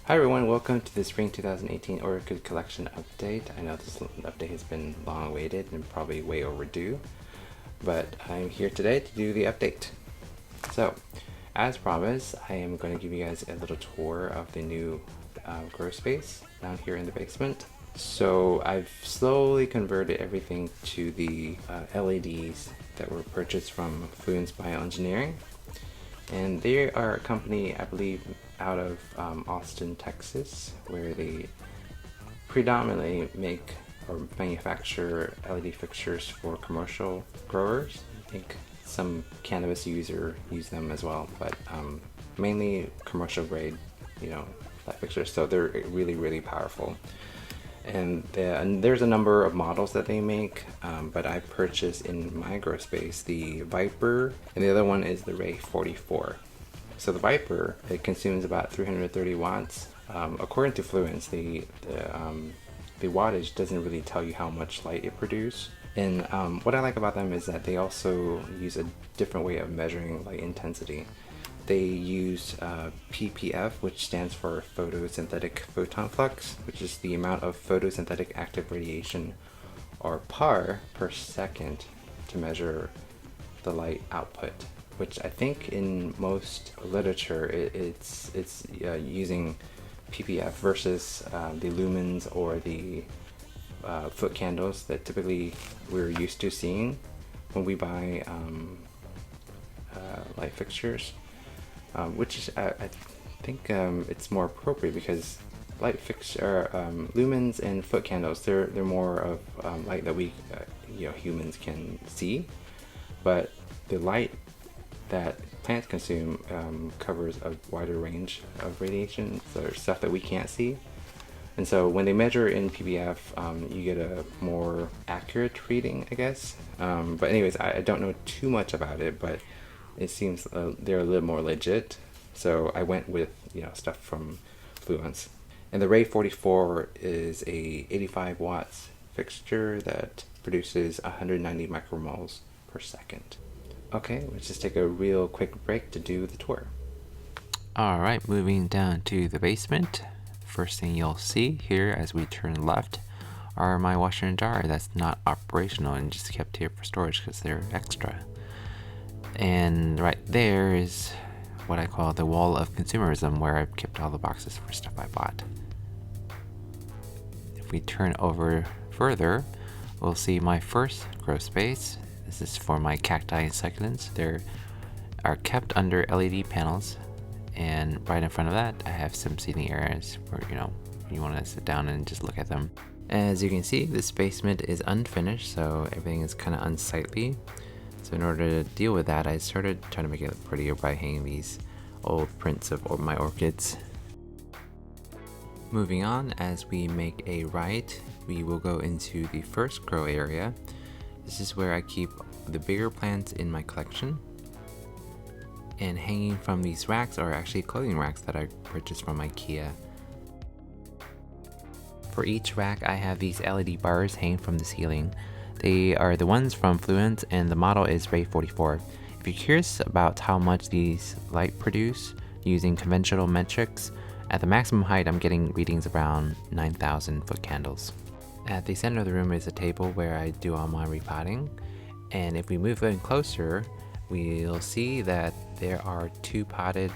Hi everyone, welcome to the Spring 2018 Orchid Collection update. I know this update has been long awaited and probably way overdue, but I'm here today to do the update. So, as promised, I am going to give you guys a little tour of the new grow space down here in the basement. So I've slowly converted everything to the LEDs that were purchased from Fluence Bioengineering. And they are a company, I believe, out of Austin, Texas, where they predominantly make or manufacture LED fixtures for commercial growers. I think some cannabis users use them as well, but mainly commercial grade, light fixtures. So they're really powerful. And there's a number of models that they make, but I purchased in my grow space the Viper, and the other one is the Ray 44. So the Viper, it consumes about 330 watts. According to Fluence, the wattage doesn't really tell you how much light it produces. And what I like about them is that they also use a different way of measuring light intensity. They use ppf, which stands for photosynthetic photon flux, which is the amount of photosynthetic active radiation, or PAR, per second to measure the light output. Which I think in most literature it's using ppf versus the lumens or the foot candles that typically we're used to seeing when we buy light fixtures. Which is, I think it's more appropriate because light fixture, lumens and foot candles, they're more of light that we humans can see, but the light that plants consume covers a wider range of radiation, so there's stuff that we can't see. And so when they measure in ppf, you get a more accurate reading, I guess. But anyways, I don't know too much about it, but it seems they're a little more legit, so I went with stuff from Fluence. And the Ray 44 is a 85 watts fixture that produces 190 micromoles per second. Okay, let's just take a real quick break to do the tour. Alright, moving down to the basement. First thing you'll see here as we turn left are my washer and dryer that's not operational and just kept here for storage because they're extra. And right there is what I call the wall of consumerism, where I've kept all the boxes for stuff I bought. If we turn over further, we'll see my first grow space. This is for my cacti and succulents. They are kept under LED panels, and right in front of that I have some seating areas where you want to sit down and just look at them. As you can see, this basement is unfinished, so everything is kind of unsightly. So in order to deal with that, I started trying to make it look prettier by hanging these old prints of my orchids. Moving on, as we make a right, we will go into the first grow area. This is where I keep the bigger plants in my collection. And hanging from these racks are actually clothing racks that I purchased from IKEA. For each rack, I have these LED bars hanging from the ceiling. They are the ones from Fluence, and the model is Ray 44. If you're curious about how much these light produce using conventional metrics, at the maximum height I'm getting readings around 9,000 foot candles. At the center of the room is a table where I do all my repotting, and if we move in closer, we'll see that there are two potted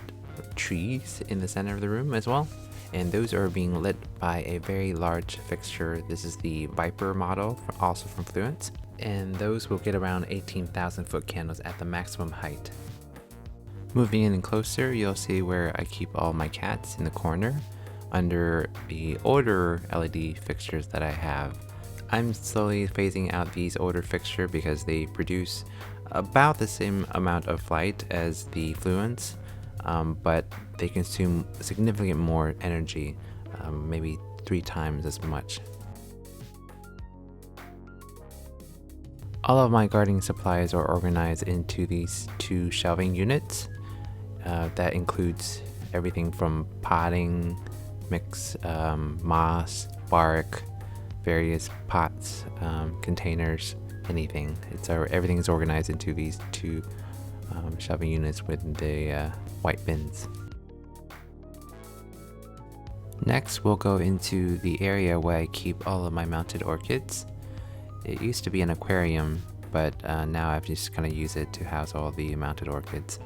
trees in the center of the room as well, and those are being lit by a very large fixture. This is the Viper model, also from Fluence, and those will get around 18,000 foot candles at the maximum height. Moving in closer, you'll see where I keep all my cats in the corner under the older LED fixtures that I have. I'm slowly phasing out these older fixtures because they produce about the same amount of light as the Fluence, but they consume significantly more energy, maybe 3 times as much. All of my gardening supplies are organized into these 2 shelving units. That includes everything from potting, mix, moss, bark, various pots, containers, anything. Everything is organized into these 2 shelving units with the white bins. Next, we'll go into the area where I keep all of my mounted orchids. It used to be an aquarium, but now I've just kind of used it to house all the mounted orchids.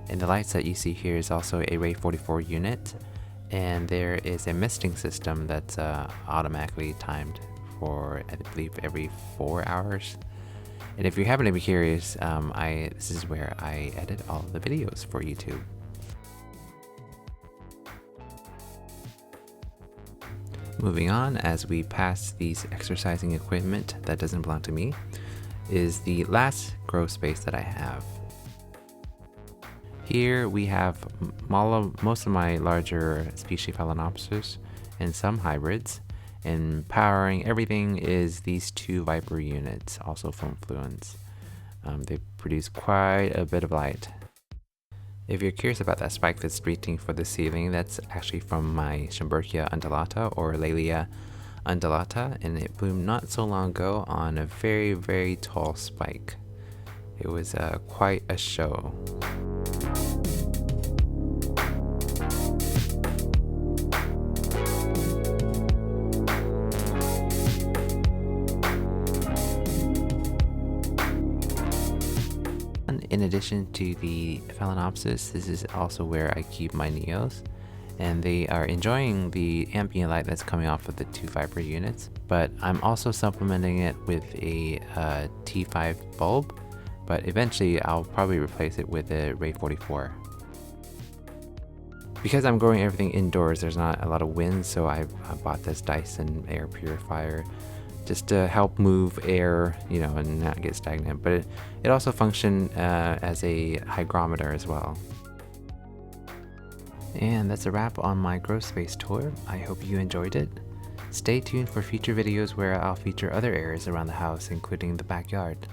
And the lights that you see here is also a Ray 44 unit, and there is a misting system that's automatically timed for, I believe, every 4 hours. And if you happen to be curious, this is where I edit all of the videos for YouTube. Moving on, as we pass these exercising equipment that doesn't belong to me, is the last grow space that I have. Here we have most of my larger species Phalaenopsis and some hybrids, and powering everything is these 2 Viper units, also from Fluence. They produce quite a bit of light. If you're curious about that spike that's breaching for the ceiling, that's actually from my Schomburgkia undulata or Laelia undulata, and it bloomed not so long ago on a very, very tall spike. It was quite a show. In addition to the Phalaenopsis, this is also where I keep my Neos, and they are enjoying the ambient light that's coming off of the 2 Viper units, but I'm also supplementing it with a T5 bulb, but eventually I'll probably replace it with a Ray 44. Because I'm growing everything indoors, there's not a lot of wind, so I bought this Dyson air purifier just to help move air, and not get stagnant. But it also functions as a hygrometer as well. And that's a wrap on my grow space tour. I hope you enjoyed it. Stay tuned for future videos where I'll feature other areas around the house, including the backyard.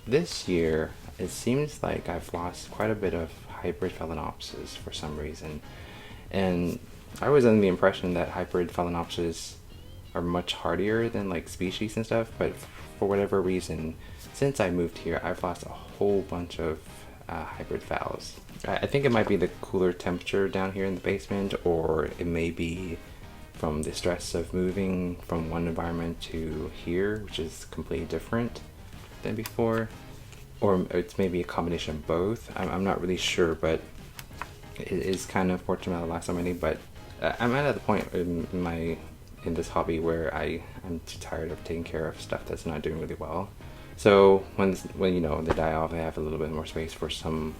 This year, it seems like I've lost quite a bit of hybrid Phalaenopsis for some reason. And I was under the impression that hybrid Phalaenopsis are much hardier than like species and stuff, but for whatever reason, since I moved here, I've lost a whole bunch of hybrid phals. I think it might be the cooler temperature down here in the basement, or it may be from the stress of moving from one environment to here, which is completely different than before, or it's maybe a combination of both. I'm not really sure, but it is kind of fortunate I lost so many. But I'm at the point in this hobby where I'm too tired of taking care of stuff that's not doing really well. So when they die off, I have a little bit more space for some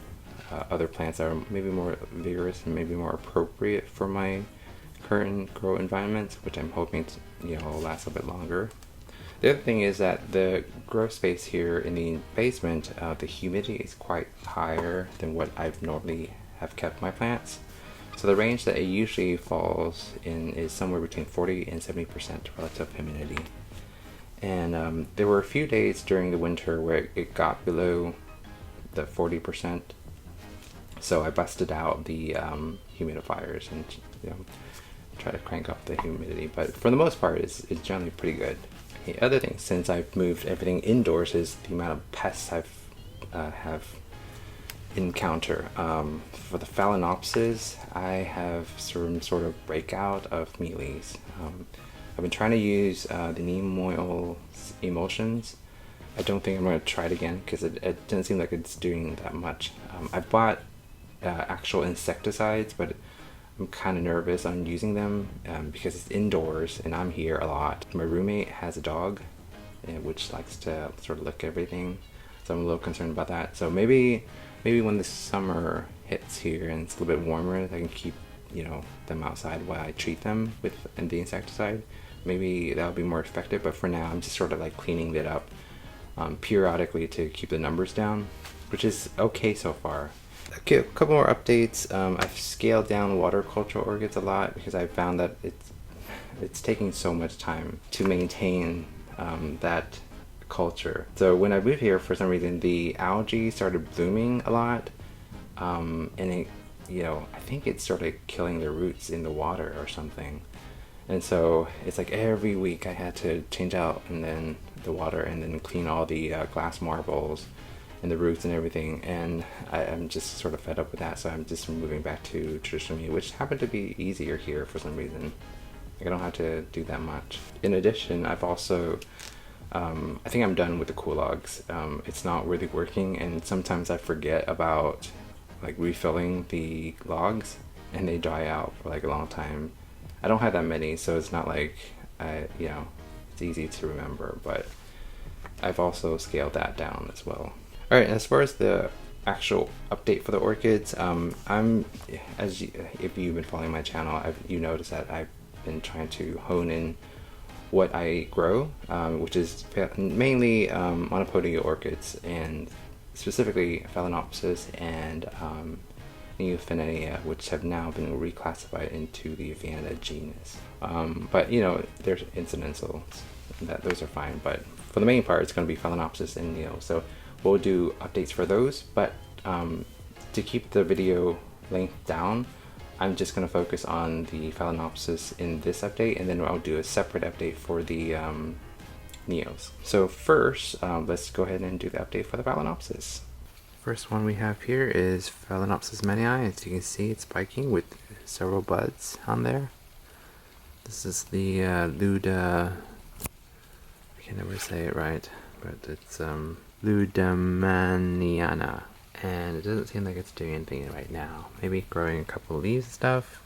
other plants that are maybe more vigorous and maybe more appropriate for my current grow environment, which I'm hoping will last a bit longer. The other thing is that the grow space here in the basement, the humidity is quite higher than what I've normally have kept my plants. So the range that it usually falls in is somewhere between 40 and 70% relative humidity. And there were a few days during the winter where it got below the 40%. So I busted out the humidifiers and try to crank up the humidity. But for the most part, it's generally pretty good. The other thing, since I've moved everything indoors, is the amount of pests have encounter. For the Phalaenopsis, I have some sort of breakout of mealies. I've been trying to use the neem oil emulsions. I don't think I'm going to try it again because it doesn't seem like it's doing that much. I bought actual insecticides, but I'm kind of nervous on using them because it's indoors and I'm here a lot. My roommate has a dog which likes to sort of lick everything, so I'm a little concerned about that. So maybe when the summer hits here and it's a little bit warmer, I can keep them outside while I treat them with the insecticide. Maybe that'll be more effective, but for now I'm just sort of like cleaning it up periodically to keep the numbers down, which is okay so far. Okay, a couple more updates. I've scaled down water culture orchids a lot because I found that it's taking so much time to maintain that culture. So when I moved here, for some reason the algae started blooming a lot, and it, I think it started killing the roots in the water or something. And so it's like every week I had to change out and then the water and then clean all the glass marbles and the roots and everything, and I'm just sort of fed up with that, so I'm just moving back to traditional media, which happened to be easier here for some reason. Like, I don't have to do that much. In addition, I've also I think I'm done with the cool logs. It's not really working, and sometimes I forget about like refilling the logs, and they dry out for like a long time. I don't have that many, so it's not like it's easy to remember, but I've also scaled that down as well. Alright, as far as the actual update for the orchids, if you've been following my channel, you noticed that I've been trying to hone in what I grow, which is mainly monopodia orchids, and specifically Phalaenopsis and Panetta, which have now been reclassified into the Vivian genus. But there's incidental, those are fine, but for the main part it's going to be Phalaenopsis and Neo. So we'll do updates for those, but to keep the video length down, I'm just going to focus on the Phalaenopsis in this update, and then I'll do a separate update for the Neos. So first, let's go ahead and do the update for the Phalaenopsis. First one we have here is Phalaenopsis manii. As you can see, it's spiking with several buds on there. This is the Luda, I can never say it right, but it's Ludamaniana. And it doesn't seem like it's doing anything right now. Maybe growing a couple of leaves and stuff,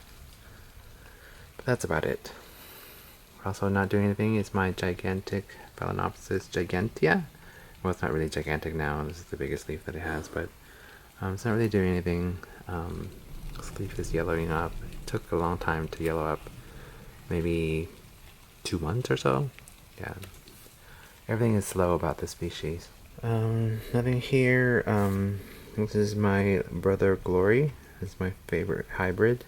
but that's about it. Also not doing anything is my gigantic Phalaenopsis Gigantica. Well, it's not really gigantic now, this is the biggest leaf that it has, but it's not really doing anything. This leaf is yellowing up. It took a long time to yellow up, maybe 2 months or so. Yeah, everything is slow about this species. Nothing here. This is my brother Glory. This is my favorite hybrid.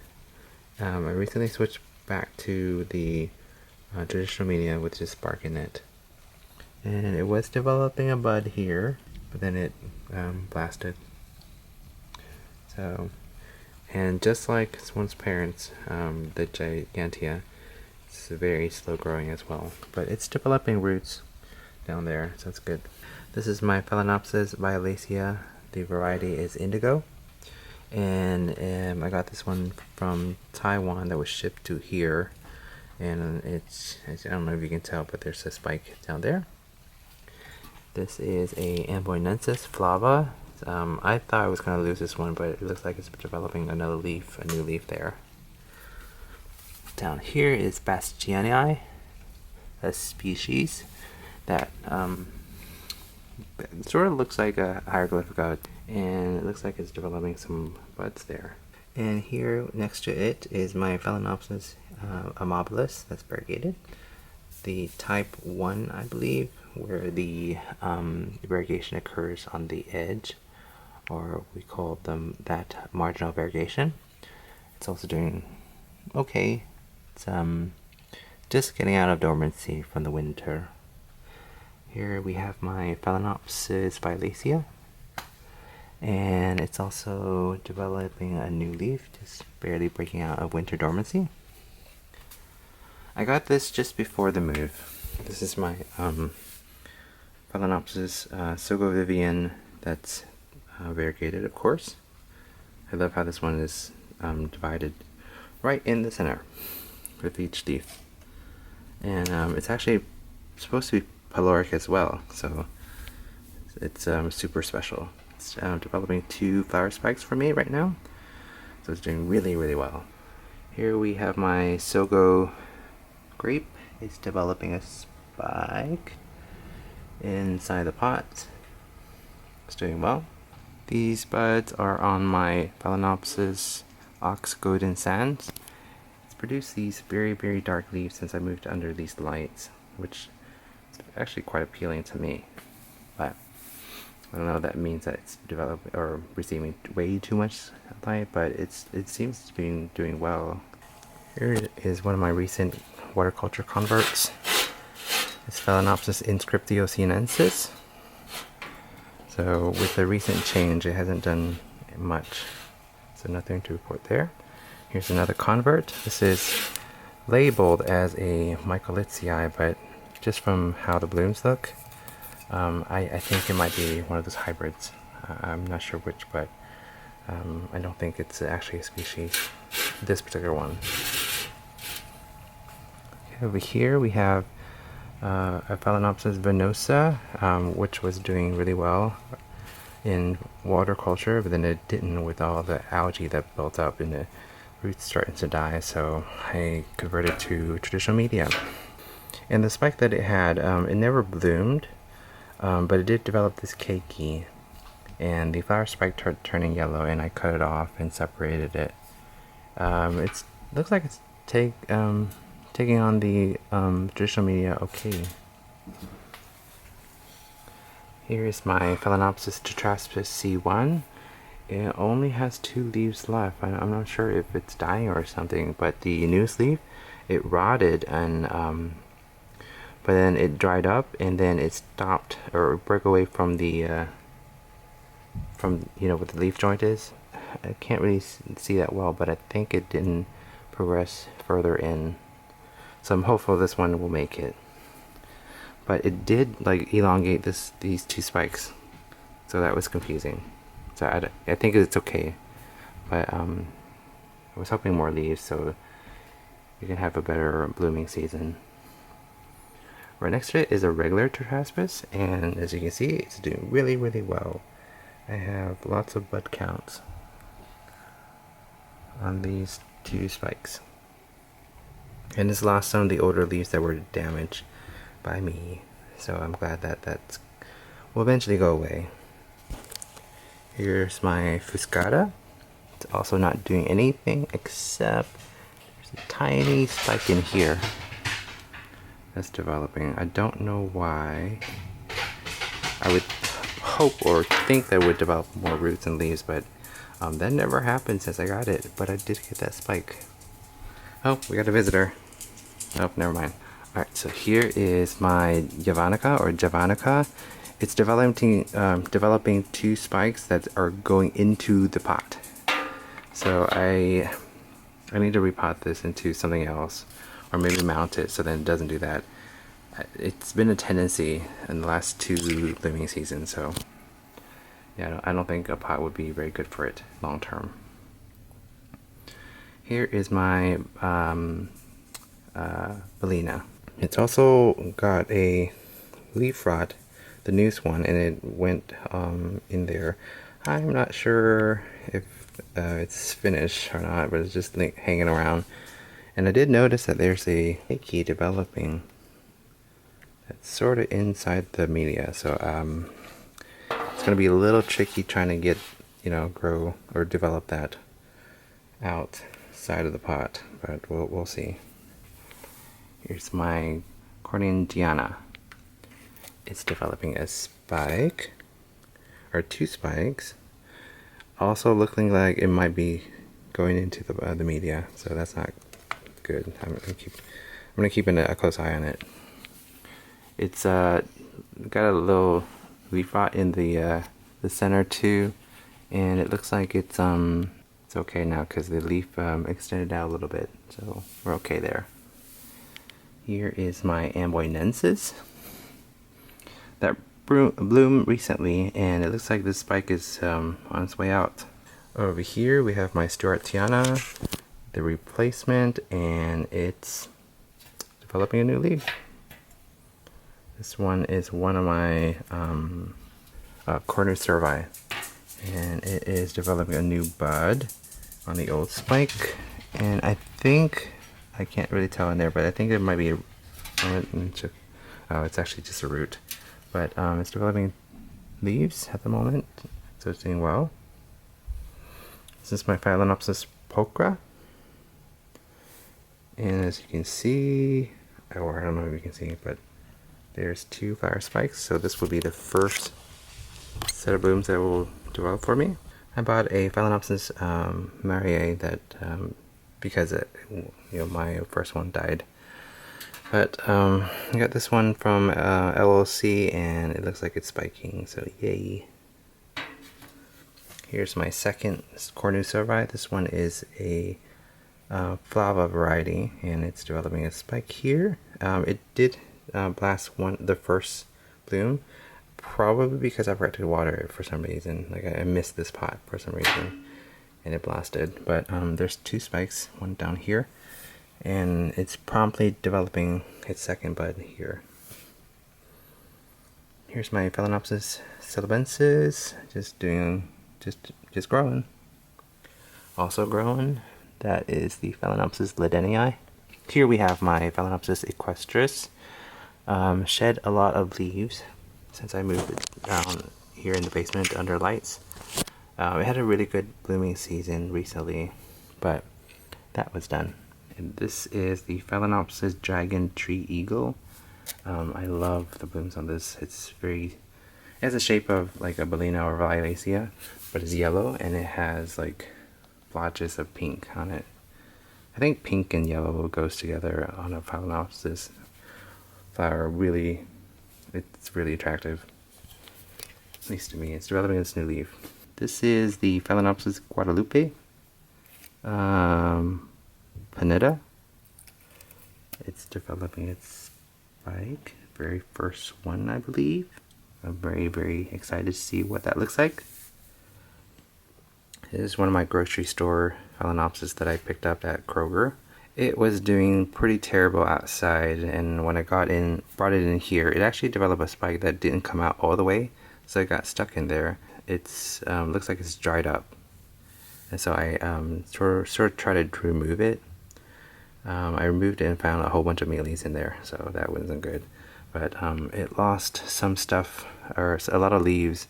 I recently switched back to the traditional media with just bark in it. And it was developing a bud here, but then it blasted. So, and just like its one's parents, the Gigantia, it's very slow growing as well. But it's developing roots down there, so it's good. This is my Phalaenopsis Violacea. The variety is indigo, and I got this one from Taiwan that was shipped to here, and I don't know if you can tell, but there's a spike down there. This is a Amboinensis flava. I thought I was going to lose this one, but it looks like it's developing another leaf, a new leaf there. Down here is Bastianii, a species that it sort of looks like a hieroglyphic god, and it looks like it's developing some buds there. And here next to it is my Phalaenopsis amabilis that's variegated. The type 1, I believe, where the variegation occurs on the edge, or we call them that marginal variegation. It's also doing okay. It's just getting out of dormancy from the winter. Here we have my Phalaenopsis Violacea, and it's also developing a new leaf, just barely breaking out of winter dormancy. I got this just before the move. This is my Phalaenopsis Vivian that's variegated, of course. I love how this one is divided right in the center with each leaf. And it's actually supposed to be peloric as well, so it's super special. It's developing 2 flower spikes for me right now, so it's doing really well. Here we have my Sogo grape. It's developing a spike inside the pot. It's doing well. These buds are on my Phalaenopsis Ox Golden Sands. It's produced these very dark leaves since I moved under these lights, which is actually quite appealing to me. But I don't know if that means that it's developing or receiving way too much light, but it seems to be doing well. Here is one of my recent waterculture converts. It's Phalaenopsis Inscriptio. So with the recent change, it hasn't done much, so nothing to report there. Here's another convert. This is labeled as a Mycolitzii, but just from how the blooms look, I think it might be one of those hybrids. I'm not sure which, but I don't think it's actually a species, this particular one. Okay, over here we have a Phalaenopsis Vanozza, which was doing really well in water culture, but then it didn't with all the algae that built up and the roots starting to die, so I converted to traditional media. And the spike that it had, it never bloomed, but it did develop this cakey, and the flower spike started turning yellow, and I cut it off and separated it. It looks like it's taking on the traditional media okay. Here's my Phalaenopsis Tetraspis C1. It only has 2 leaves left. I'm not sure if it's dying or something, but the newest leaf, it rotted, and but then it dried up, and then it stopped or broke away from the from, you know, what the leaf joint is. I can't really see that well, but I think it didn't progress further in, so I'm hopeful this one will make it. But it did like elongate these 2 spikes, so that was confusing. So I think it's okay, but I was hoping more leaves so we can have a better blooming season. Right next to it is a regular Tetraspis, and as you can see, it's doing really well. I have lots of bud counts on these 2 spikes, and this lost some of the older leaves that were damaged by me, so I'm glad that will eventually go away. Here's my Fuscata. It's also not doing anything except there's a tiny spike in here that's developing. I don't know why. I would hope or think that it would develop more roots and leaves, but that never happened since I got it, but I did get that spike. Oh, we got a visitor. Oh, never mind. Alright, so here is my Jovana. It's developing 2 spikes that are going into the pot. So I need to repot this into something else, or maybe mount it so then it doesn't do that. It's been a tendency in the last 2 blooming seasons, so yeah, I don't think a pot would be very good for it long term. Here is my Phalaena. It's also got a leaf rot, the newest one, and it went in there. I'm not sure if it's finished or not, but it's just like hanging around. And I did notice that there's a key developing that's sort of inside the media, so it's going to be a little tricky trying to get, you know, grow or develop that outside of the pot, but we'll see. Here's my Coordinative. It's developing a spike, or 2 spikes, also looking like it might be going into the media, so that's not good. I'm gonna keep a close eye on it. It's got a little leaf rot in the center too, and it looks like it's okay now because the leaf extended out a little bit, so we're okay there. Here is my Amboinensis that bloomed recently, and it looks like this spike is on its way out. Over here we have my Stuartiana, the replacement, and it's developing a new leaf. This one is one of my Cornucervi, and it is developing a new bud on the old spike, and I think, I can't really tell in there, but I think it might be oh, it's actually just a root, but it's developing leaves at the moment, so it's doing well. This is my Phalaenopsis pulchra, and as you can see, or I don't know if you can see, but there's 2 flower spikes, so this will be the first set of blooms that will develop for me. I bought a Phalaenopsis Mariae that because my first one died, but I got this one from LLC, and it looks like it's spiking, so yay. Here's my second Cornucervi. This one is a Flava variety, and it's developing a spike here. It did blast the first bloom. probably because I forgot to water it for some reason. Like I missed this pot for some reason and it blasted. But there's 2 spikes, one down here, and it's promptly developing its second bud here. Here's my Phalaenopsis sylvensis, just growing. Also growing, that is the Phalaenopsis ledenii. Here we have my Phalaenopsis equestris. Shed a lot of leaves since I moved it down here in the basement under lights. It had a really good blooming season recently, but that was done. And this is the Phalaenopsis dragon tree eagle. I love the blooms on this. It has the shape of like a Bellina or Violacea, but it's yellow and it has like blotches of pink on it. I think pink and yellow goes together on a Phalaenopsis flower. It's really attractive. At least to me. It's developing its new leaf. This is the Phalaenopsis Guadalupe. Panetta. It's developing its spike. Very first one, I believe. I'm very, very excited to see what that looks like. This is one of my grocery store Phalaenopsis that I picked up at Kroger. It was doing pretty terrible outside, and when I brought it in here, it actually developed a spike that didn't come out all the way, so it got stuck in there. It's looks like it's dried up, and so I sort of tried to remove it. I removed it and found a whole bunch of mealies in there, so that wasn't good. But it lost some stuff, or a lot of leaves,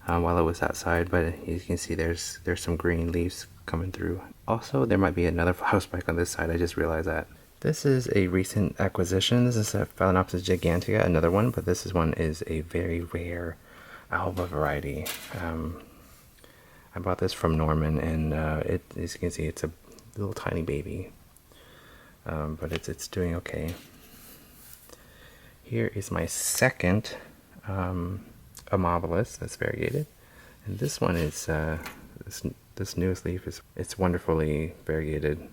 while it was outside. But you can see there's some green leaves coming through. Also, there might be another flower spike on this side. I just realized that. This is a recent acquisition. This is a Phalaenopsis Gigantica, another one, but this one is a very rare alba variety. I bought this from Norman, and as you can see, it's a little tiny baby, but it's doing okay. Here is my second Amabilis that's variegated, and this one is this newest leaf it's wonderfully variegated.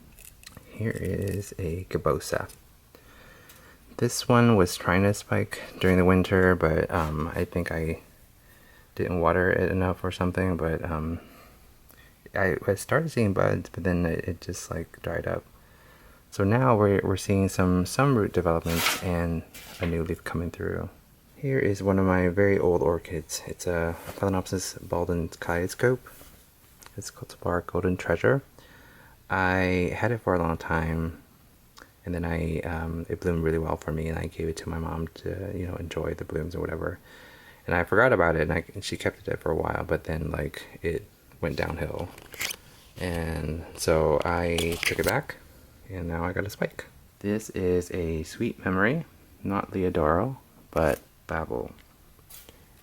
Here is a Cabasa. This one was trying to spike during the winter, but I think I didn't water it enough or something. But I started seeing buds, but then it just like dried up. So now we're seeing some root development and a new leaf coming through. Here is one of my very old orchids. It's a Phalaenopsis Baldwin Kaleidoscope. It's cultivar Golden Treasure. I had it for a long time, and then it bloomed really well for me, and I gave it to my mom to enjoy the blooms or whatever. And I forgot about it, and she kept it for a while, but then like it went downhill, and so I took it back, and now I got a spike. This is a sweet memory, not Leodoro, but Babel,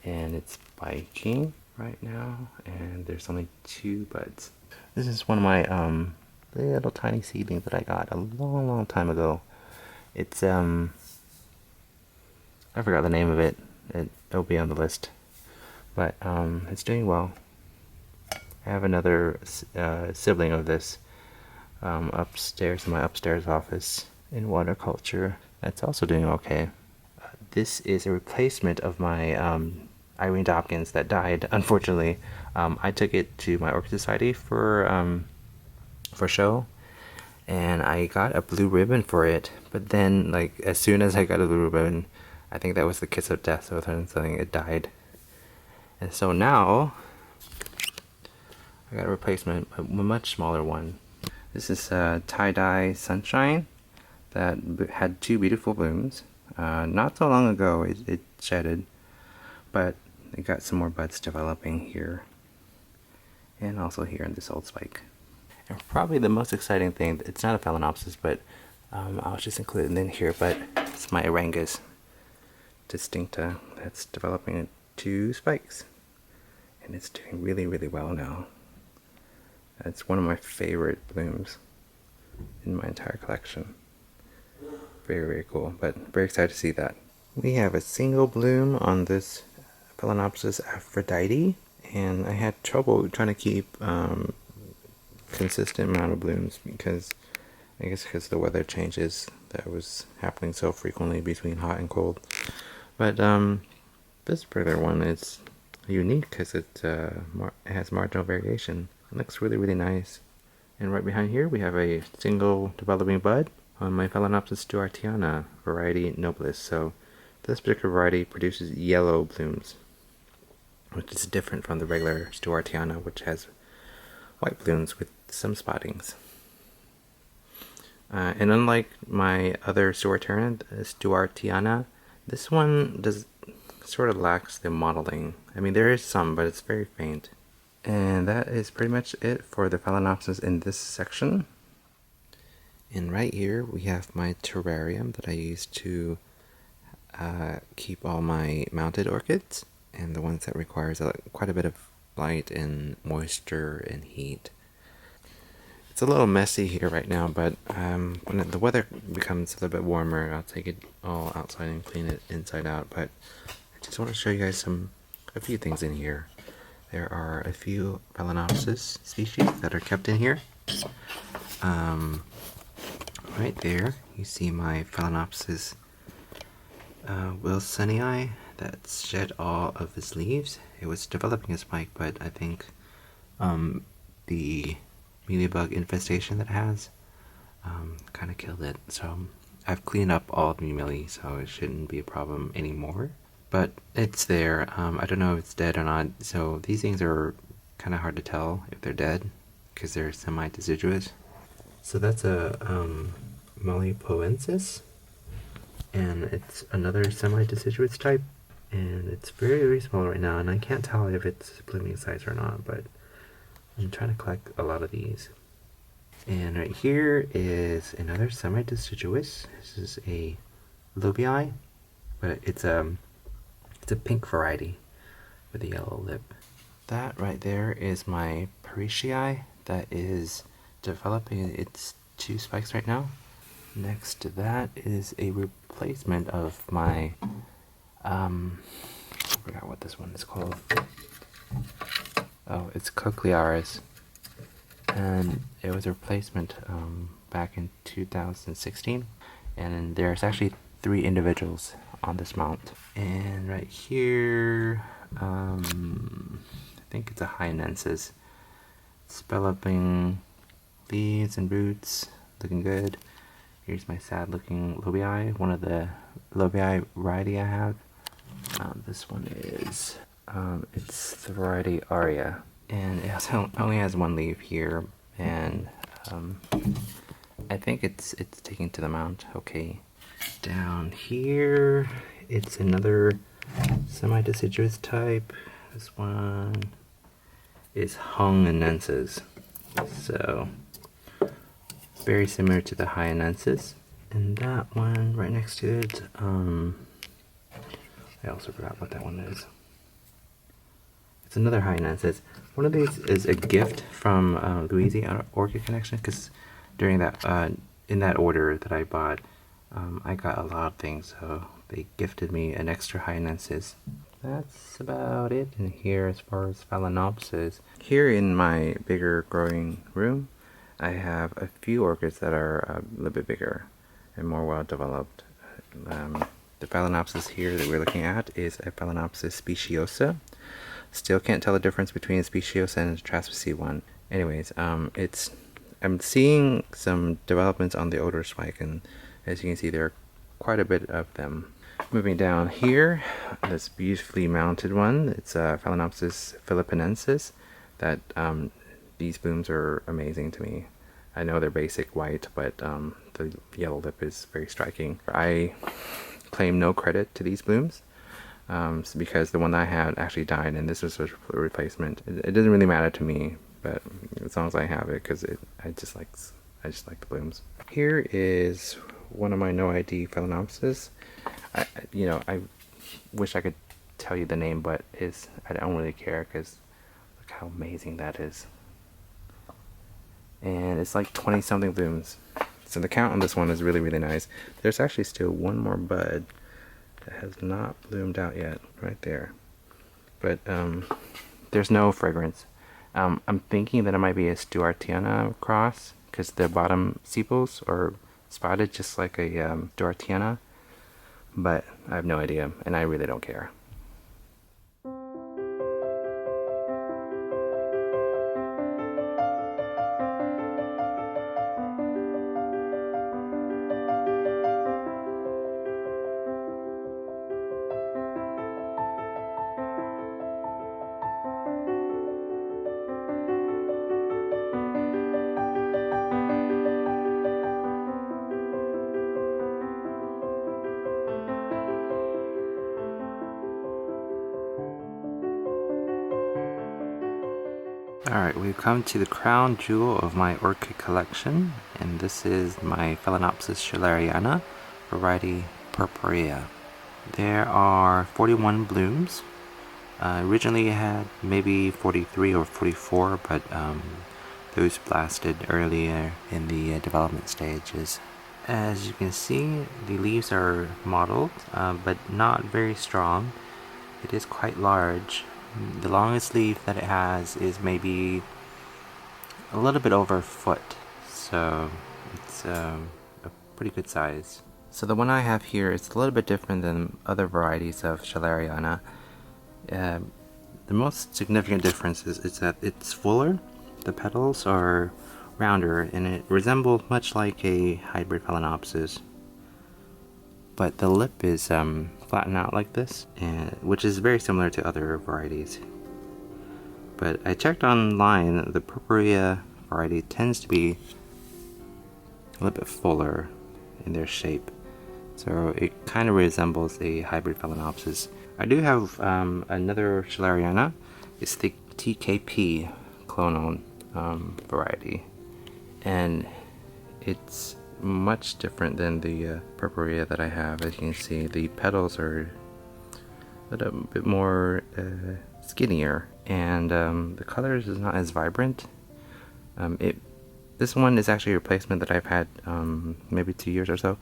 and it's spiking right now, and there's only 2 buds. This is one of my little tiny seedlings that I got a long time ago. It's I forgot the name of it. It'll be on the list, but it's doing well. I have another sibling of this upstairs in my upstairs office in waterculture that's also doing okay. This is a replacement of my Irene Dopkins that died, unfortunately. I took it to my Orchid Society for show, and I got a blue ribbon for it, but then like as soon as I got a blue ribbon, I think that was the kiss of death, so something it died. And so now I got a replacement, a much smaller one. This is tie-dye Sunshine that had 2 beautiful blooms. Not so long ago it shedded, but it got some more buds developing here, and also here in this old spike. And probably the most exciting thing, it's not a Phalaenopsis, but I'll just include it in here, but it's my Arangus distincta that's developing 2 spikes, and it's doing really well now. It's one of my favorite blooms in my entire collection. Very cool, but very excited to see that. We have a single bloom on this Phalaenopsis Aphrodite, and I had trouble trying to keep consistent amount of blooms because I guess because the weather changes that was happening so frequently between hot and cold. But This particular one is unique because it has marginal variation. It looks really, really nice. And right behind here we have a single developing bud on my Phalaenopsis duartiana variety nobilis. So this particular variety produces yellow blooms, which is different from the regular duartiana, which has white blooms with some spottings. And unlike my other duartiana, this one sort of lacks the mottling. I mean, there is some, but it's very faint. And that is pretty much it for the Phalaenopsis in this section. And right here we have my terrarium that I use to keep all my mounted orchids, and the ones that requires quite a bit of light and moisture and heat. It's a little messy here right now, but when the weather becomes a little bit warmer, I'll take it all outside and clean it inside out. But I just want to show you guys a few things in here. There are a few Phalaenopsis species that are kept in here. Right there, you see my Phalaenopsis wilsonii that shed all of its leaves. It was developing a spike, but I think the mealybug infestation that it has kind of killed it. So I've cleaned up all of the mealy, so it shouldn't be a problem anymore. But it's there. I don't know if it's dead or not. So these things are kind of hard to tell if they're dead because they're semi-deciduous. So that's a Amboinensis, and it's another semi-deciduous type, and it's very, very small right now, and I can't tell if it's blooming size or not, but I'm trying to collect a lot of these. And right here is another semi-deciduous. This is a lobii, but it's a pink variety with a yellow lip. That right there is my Purpurea that is developing its 2 spikes right now. Next to that is a replacement of my I forgot what this one is called. Oh, it's Cochlearis, and it was a replacement back in 2016, and there's actually 3 individuals on this mount. And right here, I think it's a Hyanensis. It's developing leaves and roots, looking good. Here's my sad looking lobii, one of the lobii variety I have. This one is, it's the variety Aria, and it only has 1 leaf here, and I think it's taking to the mount okay. Down here, it's another semi-deciduous type. This one is Amboinensis, so very similar to the Hyanensis. And that one right next to it, I also forgot what that one is. It's another Hyanensis. One of these is a gift from Louisiana Orchid Connection, because during that in that order that I bought, I got a lot of things, so they gifted me an extra Hyanensis. That's about it in here as far as Phalaenopsis. Here in my bigger growing room, I have a few orchids that are a little bit bigger and more well developed. The Phalaenopsis here that we're looking at is a Phalaenopsis Speciosa. Still can't tell the difference between a Speciosa and a Traspacey one. Anyways, I'm seeing some developments on the odor spike, and as you can see, there are quite a bit of them. Moving down here, this beautifully mounted one, it's a Phalaenopsis philippinensis. That these blooms are amazing to me. I know they're basic white, but the yellow lip is very striking. I claim no credit to these blooms because the one that I had actually died, and this was a replacement. It doesn't really matter to me, but as long as I have it, because I just like the blooms. Here is one of my no ID Phalaenopsis. I wish I could tell you the name, but I don't really care because look how amazing that is. And it's like 20 something blooms. So the count on this one is really, really nice. There's actually still one more bud that has not bloomed out yet, right there. But there's no fragrance. I'm thinking that it might be a Duartiana cross, because the bottom sepals are spotted just like a Duartiana, but I have no idea, and I really don't care. Alright, we've come to the crown jewel of my orchid collection, and this is my Phalaenopsis Schilleriana, variety Purpurea. There are 41 blooms. Originally I had maybe 43 or 44, but those blasted earlier in the development stages. As you can see, the leaves are mottled, but not very strong. It is quite large. The longest leaf that it has is maybe a little bit over a foot, so it's a pretty good size. So the one I have here is a little bit different than other varieties of Schilleriana. The most significant difference is that it's fuller, the petals are rounder, and it resembles much like a hybrid Phalaenopsis. But the lip is flattened out like this, which is very similar to other varieties. But I checked online, the Purpurea variety tends to be a little bit fuller in their shape. So it kind of resembles a hybrid Phalaenopsis. I do have another Schilleriana. It's the TKP clonal variety. And it's much different than the Purpurea that I have. As you can see, the petals are a little bit more skinnier, and the colors is not as vibrant. This one is actually a replacement that I've had maybe 2 years or so,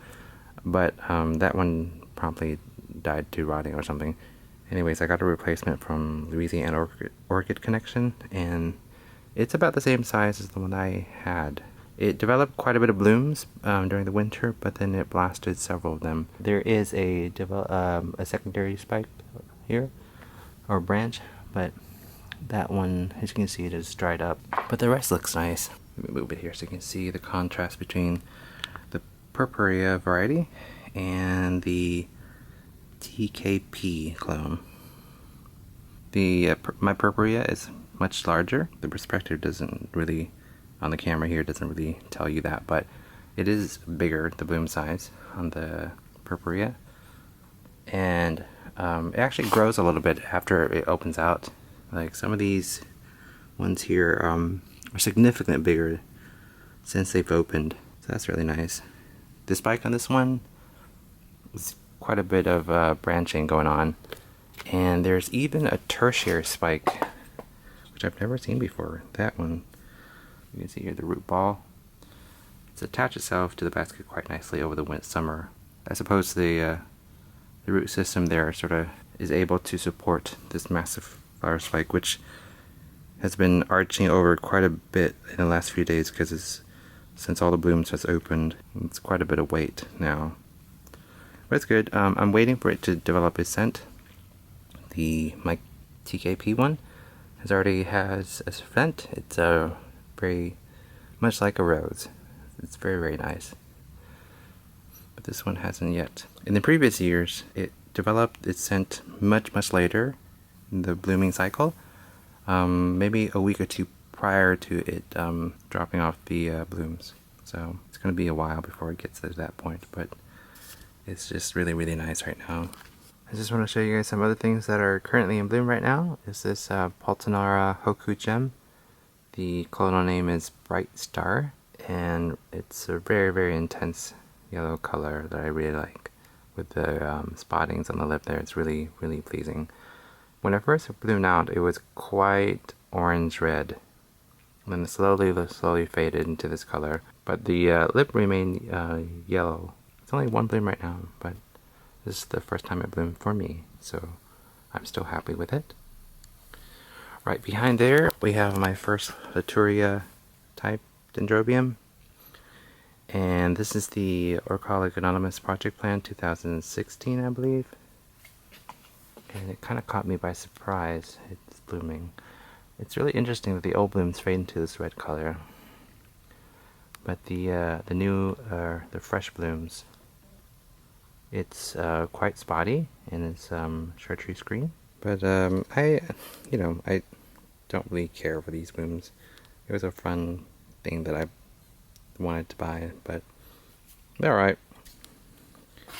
but that one promptly died to rotting or something. Anyways, I got a replacement from Louisiana Orchid Connection, and it's about the same size as the one I had. It developed quite a bit of blooms during the winter, but then it blasted several of them. There is a secondary spike here, or branch, but that one, as you can see, it is dried up. But the rest looks nice. Let me move it here so you can see the contrast between the Purpurea variety and the TKP clone. My Purpurea is much larger. The perspective doesn't really, on the camera here, doesn't really tell you that, but it is bigger, the bloom size on the Purpurea, and it actually grows a little bit after it opens out. Like some of these ones here are significantly bigger since they've opened, so that's really nice. The spike on this one is quite a bit of branching going on, and there's even a tertiary spike, which I've never seen before. That one, you can see here the root ball. It's attached itself to the basket quite nicely over the summer. I suppose the root system there sort of is able to support this massive flower spike, which has been arching over quite a bit in the last few days because since all the blooms has opened, it's quite a bit of weight now. But it's good. I'm waiting for it to develop a scent. My TKP one already has a scent. It's very much like a rose. It's very, very nice. But this one hasn't yet. In the previous years, it developed its scent much later in the blooming cycle. Maybe a week or two prior to it dropping off the blooms. So it's going to be a while before it gets to that point, but it's just really, really nice right now. I just want to show you guys some other things that are currently in bloom right now. Is this Pultonara Hoku gem. The clonal name is Bright Star, and it's a very, very intense yellow color that I really like. With the spottings on the lip there, it's really, really pleasing. When I first bloomed out, it was quite orange-red, and then slowly faded into this color. But the lip remained yellow. It's only one bloom right now, but this is the first time it bloomed for me, so I'm still happy with it. Right behind there, we have my first Vitria type Dendrobium. And this is the Orchid Anonymous Project Plan 2016, I believe. And it kind of caught me by surprise. It's blooming. It's really interesting that the old blooms fade into this red color. But the the fresh blooms, it's quite spotty and it's chartreuse green. But I don't really care for these blooms. It was a fun thing that I wanted to buy, but they're alright.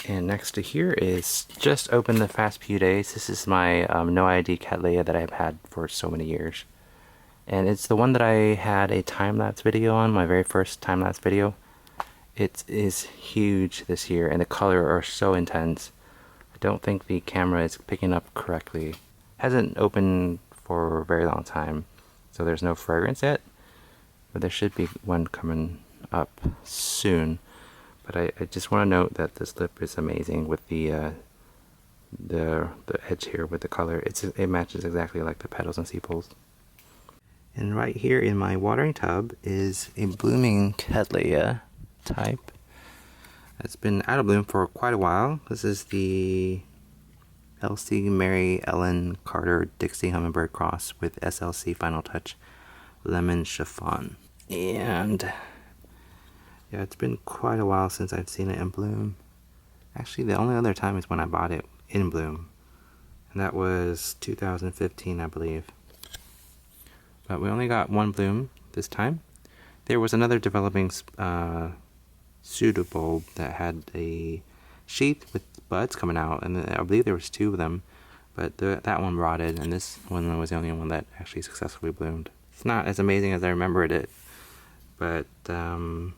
And next to here is just opened the past few days. This is my no ID Cataleya that I've had for so many years. And it's the one that I had a time-lapse video on, my very first time-lapse video. It is huge this year, and the color are so intense. I don't think the camera is picking up correctly. Hasn't opened for a very long time, so there's no fragrance yet, but there should be one coming up soon. But I just want to note that this lip is amazing with the edge here with the color. It matches exactly like the petals and sepals. And right here in my watering tub is a blooming Cataleya type. It's been out of bloom for quite a while. This is the LC Mary Ellen Carter Dixie Hummingbird cross with SLC Final Touch Lemon Chiffon. And yeah, it's been quite a while since I've seen it in bloom. Actually, the only other time is when I bought it in bloom, and that was 2015, I believe. But we only got one bloom this time. There was another developing pseudobulb that had a sheath with buds coming out, and I believe there was two of them, but that one rotted, and this one was the only one that actually successfully bloomed. It's not as amazing as I remembered it, but it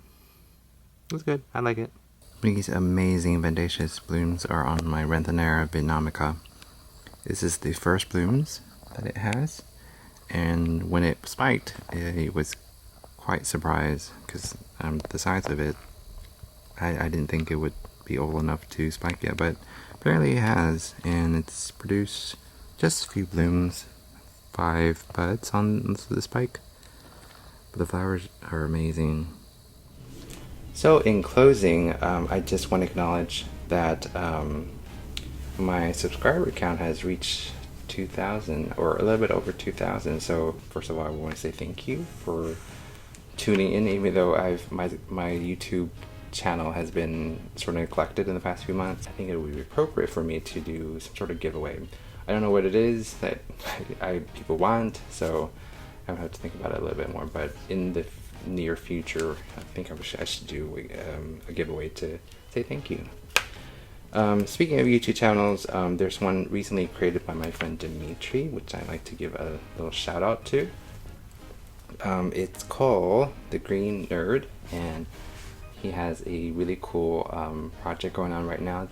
was good. I like it. These amazing Mendacious blooms are on my Renthenera Vinomica. This is the first blooms that it has, and when it spiked, it was quite surprised because the size of it, I didn't think it would be old enough to spike yet, but apparently it has, and it's produced just a few blooms, 5 buds on the spike, but the flowers are amazing. So in closing, I just want to acknowledge that my subscriber count has reached 2,000, or a little bit over 2,000. So first of all, I want to say thank you for tuning in, even though my YouTube channel has been sort of neglected in the past few months. I think it would be appropriate for me to do some sort of giveaway. I don't know what it is that people want, so I have to think about it a little bit more. But in the near future, I think I should do a giveaway to say thank you. Speaking of YouTube channels, there's one recently created by my friend Dimitri, which I'd like to give a little shout out to. It's called The Green Nerd, and he has a really cool project going on right now.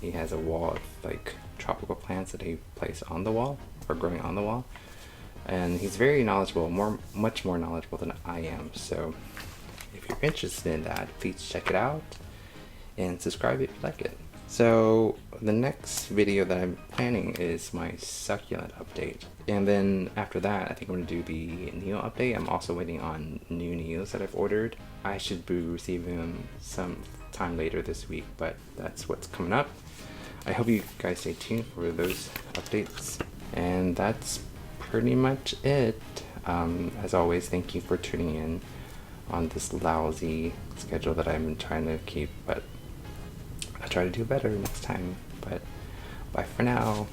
He has a wall of like tropical plants that he placed on the wall, or growing on the wall. And he's very knowledgeable, much more knowledgeable than I am. So if you're interested in that, please check it out and subscribe if you like it. So the next video that I'm planning is my succulent update. And then after that, I think I'm going to do the Neo update. I'm also waiting on new Neos that I've ordered. I should be receiving them sometime later this week, but that's what's coming up. I hope you guys stay tuned for those updates. And that's pretty much it. As always, thank you for tuning in on this lousy schedule that I've been trying to keep, but I'll try to do better next time. But bye for now.